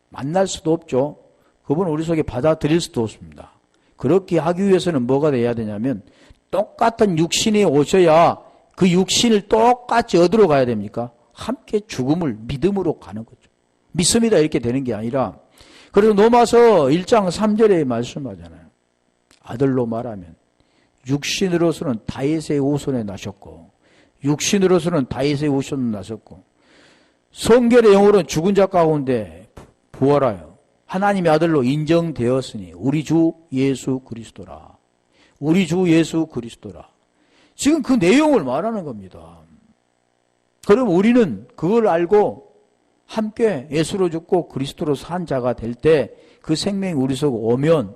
만날 수도 없죠. 그분을 우리 속에 받아들일 수도 없습니다. 그렇게 하기 위해서는 뭐가 돼야 되냐면 똑같은 육신이 오셔야 그 육신을 똑같이 얻으러 가야 됩니까? 함께 죽음을 믿음으로 가는 거죠. 믿습니다 이렇게 되는 게 아니라 그래서 로마서 1장 3절에 말씀하잖아요. 아들로 말하면 육신으로서는 다윗의 후손에 나셨고 육신으로서는 다윗의 후손에 나셨고 성결의 영으로는 죽은 자 가운데 부활하여 하나님의 아들로 인정되었으니 우리 주 예수 그리스도라. 우리 주 예수 그리스도라. 지금 그 내용을 말하는 겁니다. 그럼 우리는 그걸 알고 함께 예수로 죽고 그리스도로 산 자가 될 때 그 생명이 우리 속에 오면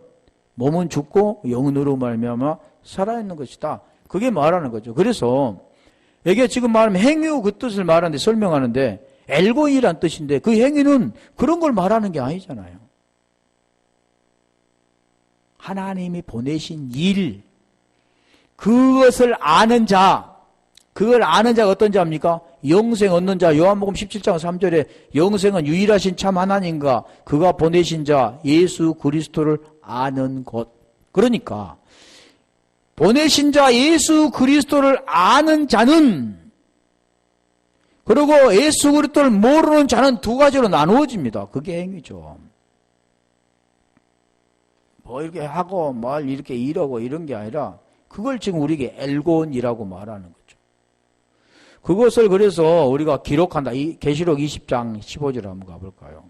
몸은 죽고 영으로 말미암아 살아있는 것이다. 그게 말하는 거죠. 그래서 이게 지금 말하면 행위 그 뜻을 말하는데 설명하는데 엘고이란 뜻인데 그 행위는 그런 걸 말하는 게 아니잖아요. 하나님이 보내신 일, 그것을 아는 자, 그걸 아는 자가 어떤 자입니까? 영생 얻는 자. 요한복음 17장 3절에 영생은 유일하신 참 하나님과 그가 보내신 자 예수 그리스도를 아는 것. 그러니까 보내신 자 예수 그리스도를 아는 자는 그리고 예수 그리스도를 모르는 자는 두 가지로 나누어집니다. 그게 행위죠. 뭐 이렇게 하고 뭘 이렇게 이러고 이런 게 아니라 그걸 지금 우리에게 엘곤이라고 말하는 거죠. 그것을 그래서 우리가 기록한다. 이 계시록 20장 15절 한번 가볼까요?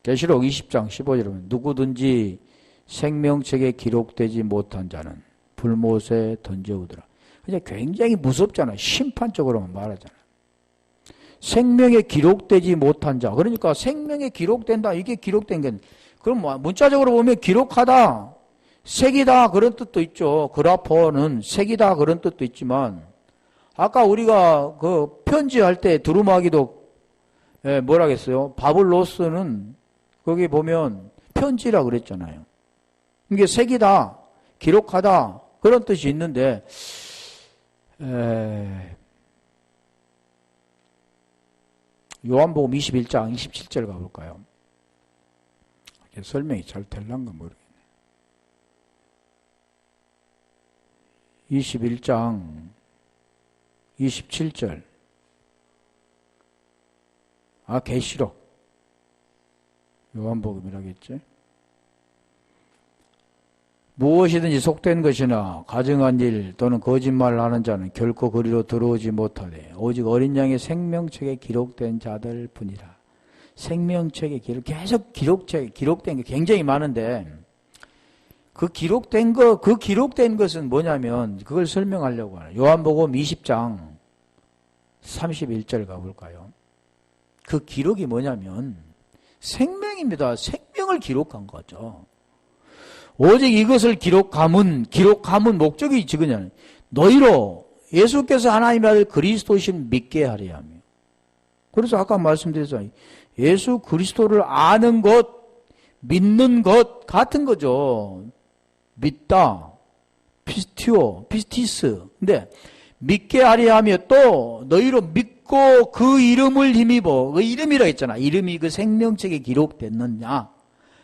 계시록 20장 15절에 누구든지 생명책에 기록되지 못한 자는 불못에 던져오더라. 이제 굉장히 무섭잖아요. 심판적으로만 말하잖아요. 생명에 기록되지 못한 자. 그러니까 생명에 기록된다. 이게 기록된 게 그럼 뭐 문자적으로 보면 기록하다, 색이다 그런 뜻도 있죠. 그라포는 색이다 그런 뜻도 있지만 아까 우리가 그 편지할 때 두루마기도 뭐라겠어요? 바블로스는 거기 보면 편지라 그랬잖아요. 이게 색이다, 기록하다 그런 뜻이 있는데 요한복음 21장 27절 가볼까요? 설명이 잘 될란가 모르겠네. 21장 27절. 계시록. 요한복음이라겠지? 무엇이든지 속된 것이나 가증한 일 또는 거짓말을 하는 자는 결코 그리로 들어오지 못하되 오직 어린 양의 생명책에 기록된 자들 뿐이라. 생명책에 계속 기록된 게 굉장히 많은데 그 기록된 것은 뭐냐면 그걸 설명하려고 하는 요한복음 20장 31절 가볼까요? 그 기록이 뭐냐면 생명입니다. 생명을 기록한 거죠. 오직 이것을 기록함은 목적이 지그냐 너희로 예수께서 하나님의 아들 그리스도이신 믿게 하려 하며. 그래서 아까 말씀드렸잖아요. 예수 그리스도를 아는 것, 믿는 것 같은 거죠. 믿다, 피스티스. 근데 믿게 하려 하며 또 너희로 믿고 그 이름을 힘입어. 그 이름이라 했잖아. 이름이 그 생명책에 기록됐느냐,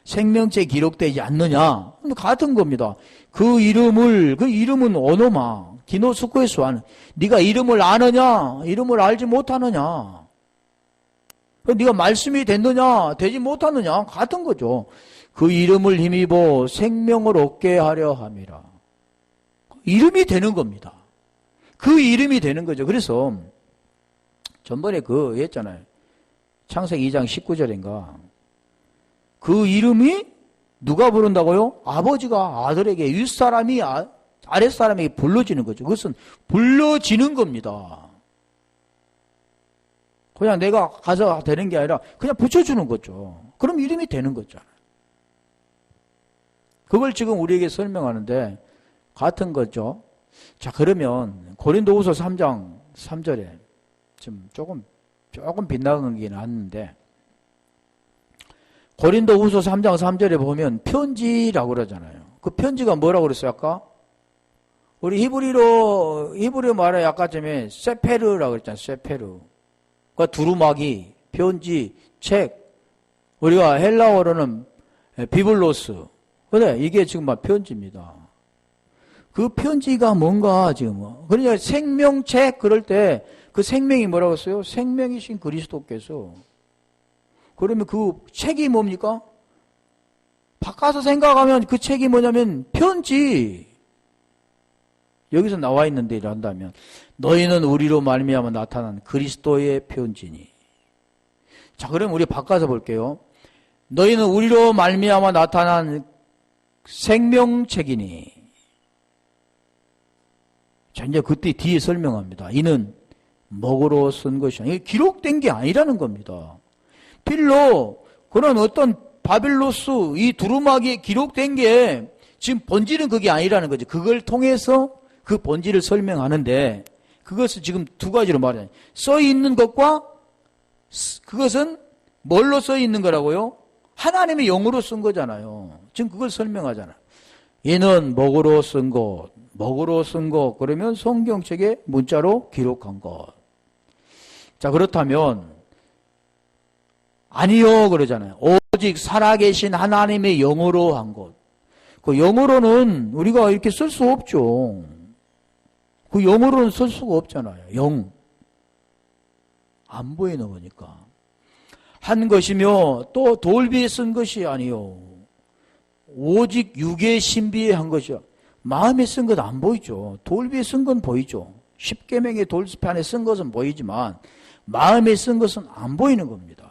생명책에 기록되지 않느냐. 같은 겁니다. 그 이름은 오노마, 기노스코에서 하는. 네가 이름을 아느냐, 이름을 알지 못하느냐. 네가 말씀이 됐느냐, 되지 못하느냐. 같은 거죠. 그 이름을 힘입어 생명을 얻게 하려 함이라. 이름이 되는 겁니다. 그 이름이 되는 거죠. 그래서 전번에 했잖아요. 창세기 2장 19절인가. 그 이름이 누가 부른다고요? 아버지가 아들에게 윗사람이 아랫사람에게 불러지는 거죠. 그것은 불러지는 겁니다. 그냥 내가 가서 되는 게 아니라 그냥 붙여주는 거죠. 그럼 이름이 되는 거죠. 그걸 지금 우리에게 설명하는데 같은 거죠. 자, 그러면 고린도후서 3장 3절에 지금 조금 빗나가긴 하는데 고린도후서 3장 3절에 보면 편지라고 그러잖아요. 그 편지가 뭐라고 그랬어요, 아까? 우리 히브리어 말에 아까 전에 세페르라고 그랬잖아요. 세페르. 그 두루마기, 편지, 책. 우리가 헬라어로는 비블로스. 그래, 이게 지금 막 편지입니다. 그 편지가 뭔가 지금. 그러니까 생명책 그럴 때 그 생명이 뭐라고 했어요? 생명이신 그리스도께서. 그러면 그 책이 뭡니까? 바꿔서 생각하면 그 책이 뭐냐면 편지. 여기서 나와 있는데 이란다면 너희는 우리로 말미암아 나타난 그리스도의 편지니. 자, 그럼 우리 바꿔서 볼게요. 너희는 우리로 말미암아 나타난 생명책이니. 자, 이제 그때 뒤에 설명합니다. 이는 먹으로 쓴 것이 아니라 기록된 게 아니라는 겁니다. 필로 그런 어떤 바빌로스 이 두루마기에 기록된 게 지금 본질은 그게 아니라는 거죠. 그걸 통해서 그 본질을 설명하는데 그것을 지금 두 가지로 말해요. 써 있는 것과 그것은 뭘로 써 있는 거라고요? 하나님의 영으로 쓴 거잖아요. 지금 그걸 설명하잖아요. 이는 먹으로 쓴 것, 그러면 성경책에 문자로 기록한 것. 자, 그렇다면 아니요 그러잖아요. 오직 살아계신 하나님의 영으로 한 것. 그 영으로는 우리가 이렇게 쓸 수 없죠. 그 영으로는 쓸 수가 없잖아요. 영. 안 보이는 거니까. 한 것이며 또 돌비에 쓴 것이 아니요. 오직 육의 신비에 한 것이요. 마음에 쓴 것 안 보이죠. 돌비에 쓴 건 보이죠. 십계명의 돌판에 쓴 것은 보이지만 마음에 쓴 것은 안 보이는 겁니다.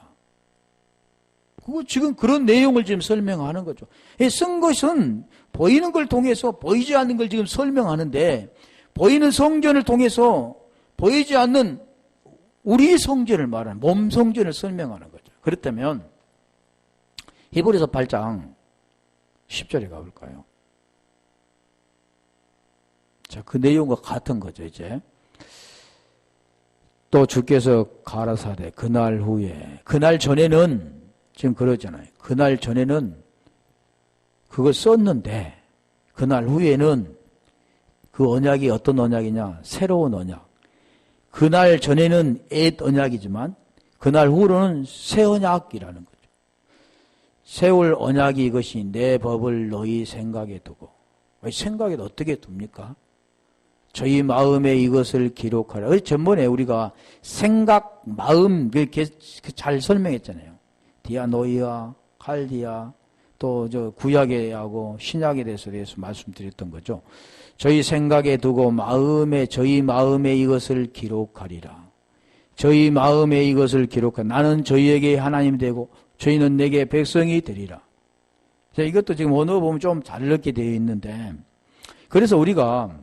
그거 지금 그런 내용을 지금 설명하는 거죠. 쓴 것은 보이는 걸 통해서 보이지 않는 걸 지금 설명하는데 보이는 성전을 통해서 보이지 않는 우리 성전을 말하는 몸 성전을 설명하는 거죠. 그렇다면 히브리서 8장 10절에 가볼까요? 자, 그 내용과 같은 거죠, 이제. 또 주께서 가라사대 그날 후에, 그날 전에는 지금 그러잖아요. 그날 전에는 그걸 썼는데 그날 후에는 그 언약이 어떤 언약이냐? 새로운 언약. 그날 전에는 옛 언약이지만 그날 후로는 새 언약이라는 거죠. 세울 언약이 이것이 내 법을 너희 생각에 두고. 생각에 어떻게 둡니까? 저희 마음에 이것을 기록하라. 전번에 우리가 생각, 마음 잘 설명했잖아요. 디아노이아, 칼디아, 또 저 구약에 하고 신약에 대해서 말씀드렸던 거죠. 저희 생각에 두고 저희 마음에 이것을 기록하리라. 저희 마음에 이것을 기록하리라. 나는 저희에게 하나님 되고 저희는 내게 백성이 되리라. 자, 이것도 지금 언어 보면 좀 다르게 되어 있는데, 그래서 우리가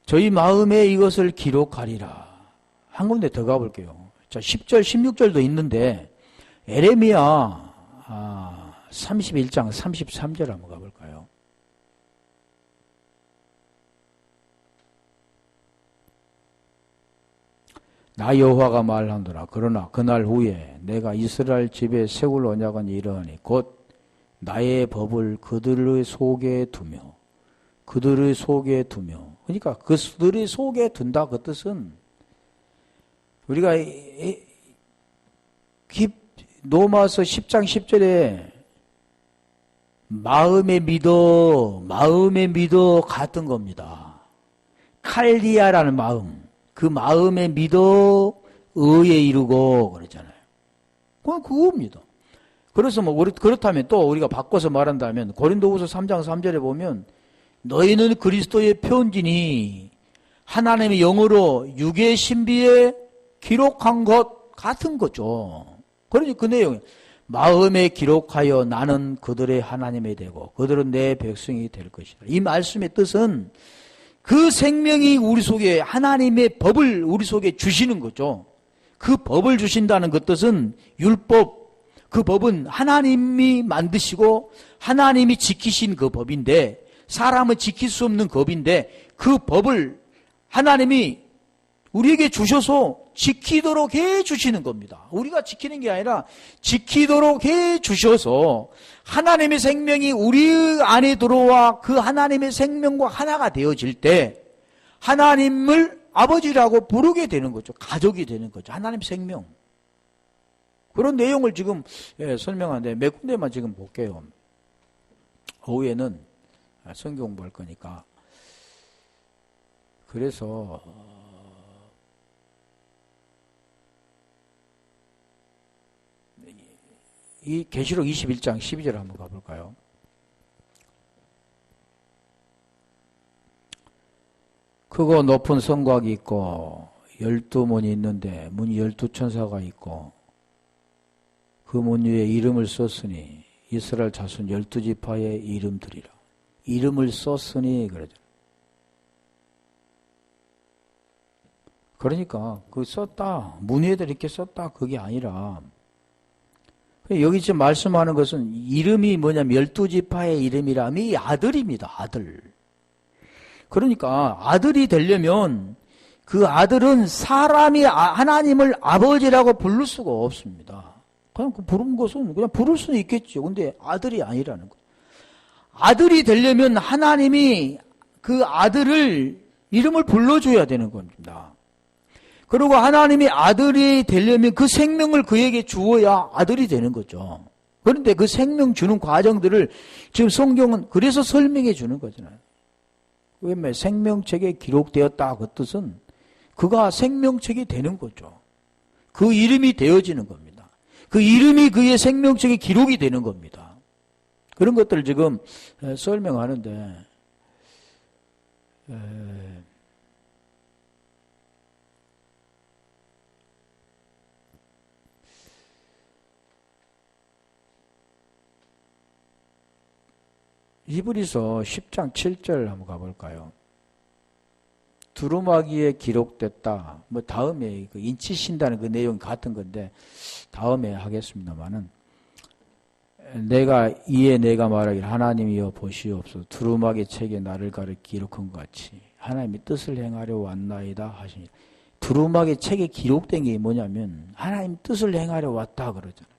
저희 마음에 이것을 기록하리라. 한 군데 더 가볼게요. 자, 10절, 16절도 있는데 에레미야 31장 33절 한번 가볼까요? 나 여호와가 말하노라. 그러나 그날 후에 내가 이스라엘 집에 세울 언약은 이러하니 곧 나의 법을 그들의 속에 두며 그러니까 그들의 속에 둔다. 그 뜻은 우리가 로마서 10장 10절에 마음에 믿어 같은 겁니다. 칼리아라는 마음, 그 마음에 믿어 의에 이르고 그러잖아요. 그건 그겁니다. 그래서 그렇다면 또 우리가 바꿔서 말한다면 고린도후서 3장 3절에 보면 너희는 그리스도의 편지니 하나님의 영으로 육의 신비에 기록한 것 같은 거죠. 그러니 그 내용, 마음에 기록하여 나는 그들의 하나님이 되고 그들은 내 백성이 될 것이다. 이 말씀의 뜻은 그 생명이 우리 속에 하나님의 법을 우리 속에 주시는 거죠. 그 법을 주신다는 그 뜻은 율법, 그 법은 하나님이 만드시고 하나님이 지키신 그 법인데, 사람은 지킬 수 없는 법인데 그 법을 하나님이 우리에게 주셔서 지키도록 해 주시는 겁니다. 우리가 지키는 게 아니라 지키도록 해 주셔서 하나님의 생명이 우리 안에 들어와 그 하나님의 생명과 하나가 되어질 때 하나님을 아버지라고 부르게 되는 거죠. 가족이 되는 거죠. 하나님 생명. 그런 내용을 지금 설명하는데 몇 군데만 지금 볼게요. 오후에는 성경 공부할 거니까. 그래서 이 계시록 21장 12절 한번 가볼까요? 크고 높은 성곽이 있고 12문이 있는데 문이 12천사가 있고 그 문 위에 이름을 썼으니 이스라엘 자손 12지파의 이름들이라. 이름을 썼으니 그러죠. 그러니까 그 썼다, 문 위에다 이렇게 썼다 그게 아니라 여기 지금 말씀하는 것은 이름이 뭐냐면 12지파의 이름이라면 이 아들입니다. 아들. 그러니까 아들이 되려면 그 아들은 사람이 하나님을 아버지라고 부를 수가 없습니다. 그냥 그 부른 것은 그냥 부를 수는 있겠죠. 근데 아들이 아니라는 거예요. 아들이 되려면 하나님이 그 아들을 이름을 불러줘야 되는 겁니다. 그리고 하나님이 아들이 되려면 그 생명을 그에게 주어야 아들이 되는 거죠. 그런데 그 생명 주는 과정들을 지금 성경은 그래서 설명해 주는 거잖아요. 왜 생명책에 기록되었다 그 뜻은 그가 생명책이 되는 거죠. 그 이름이 되어지는 겁니다. 그 이름이 그의 생명책에 기록이 되는 겁니다. 그런 것들을 지금 설명하는데 히브리서 10장 7절 한번 가볼까요? 두루마기에 기록됐다. 뭐 다음에 그 인치신다는 그 내용이 같은 건데 다음에 하겠습니다만은 내가 말하기를 하나님이여 보시옵소서 두루마기 책에 나를 가려 기록한 것 같이 하나님이 뜻을 행하려 왔나이다 하시니 두루마기 책에 기록된 게 뭐냐면 하나님 뜻을 행하려 왔다 그러잖아요.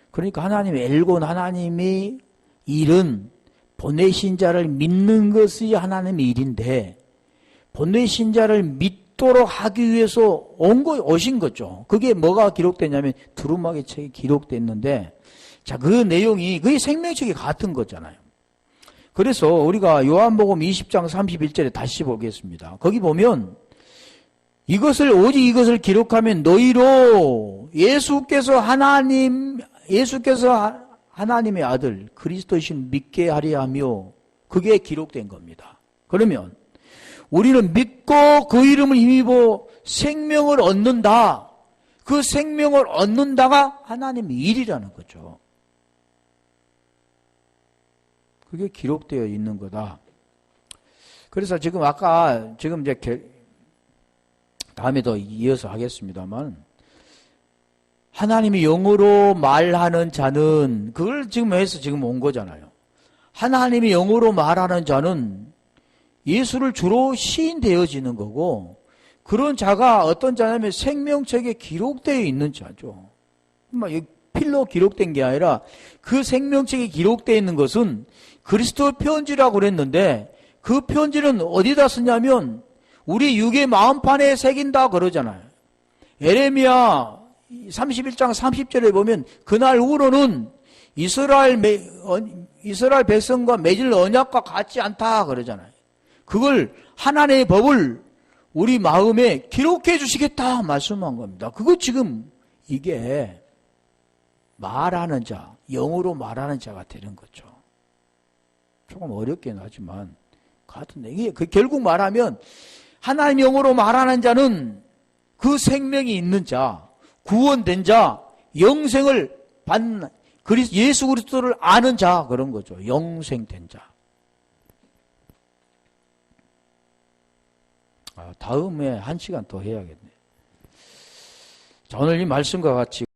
그러니까 하나님의 엘곤 하나님이 일은 보내신 자를 믿는 것이 하나님의 일인데 보내신 자를 믿도록 하기 위해서 오신 거죠. 그게 뭐가 기록됐냐면 두루마기 책에 기록됐는데 자, 그 내용이 그게 생명책이 같은 거잖아요. 그래서 우리가 요한복음 20장 31절에 다시 보겠습니다. 거기 보면 오직 이것을 기록하면 너희로 예수께서 하나님의 아들 그리스도이신 믿게 하려 하며 그게 기록된 겁니다. 그러면 우리는 믿고 그 이름을 힘입어 생명을 얻는다. 그 생명을 얻는다가 하나님의 일이라는 거죠. 그게 기록되어 있는 거다. 그래서 지금 이제 다음에 더 이어서 하겠습니다만, 하나님이 영어로 말하는 자는, 그걸 지금 해서 지금 온 거잖아요. 하나님이 영어로 말하는 자는 예수를 주로 시인되어지는 거고, 그런 자가 어떤 자냐면 생명책에 기록되어 있는 자죠. 필로 기록된 게 아니라 그 생명책에 기록되어 있는 것은 그리스도 편지라고 그랬는데, 그 편지는 어디다 쓰냐면 우리 육의 마음판에 새긴다 그러잖아요. 에레미야 31장 30절에 보면 그날 후로는 이스라엘 백성과 맺을 언약과 같지 않다 그러잖아요. 그걸 하나님의 법을 우리 마음에 기록해 주시겠다 말씀한 겁니다. 그거 지금 이게 말하는 자, 영어로 말하는 자가 되는 거죠. 조금 어렵긴 하지만 같은데 이게 결국 말하면 하나님 영어로 말하는 자는 그 생명이 있는 자, 구원된 자, 영생을 받는 예수 그리스도를 아는 자 그런 거죠. 영생된 자. 다음에 1시간 더 해야겠네. 자, 오늘 이 말씀과 같이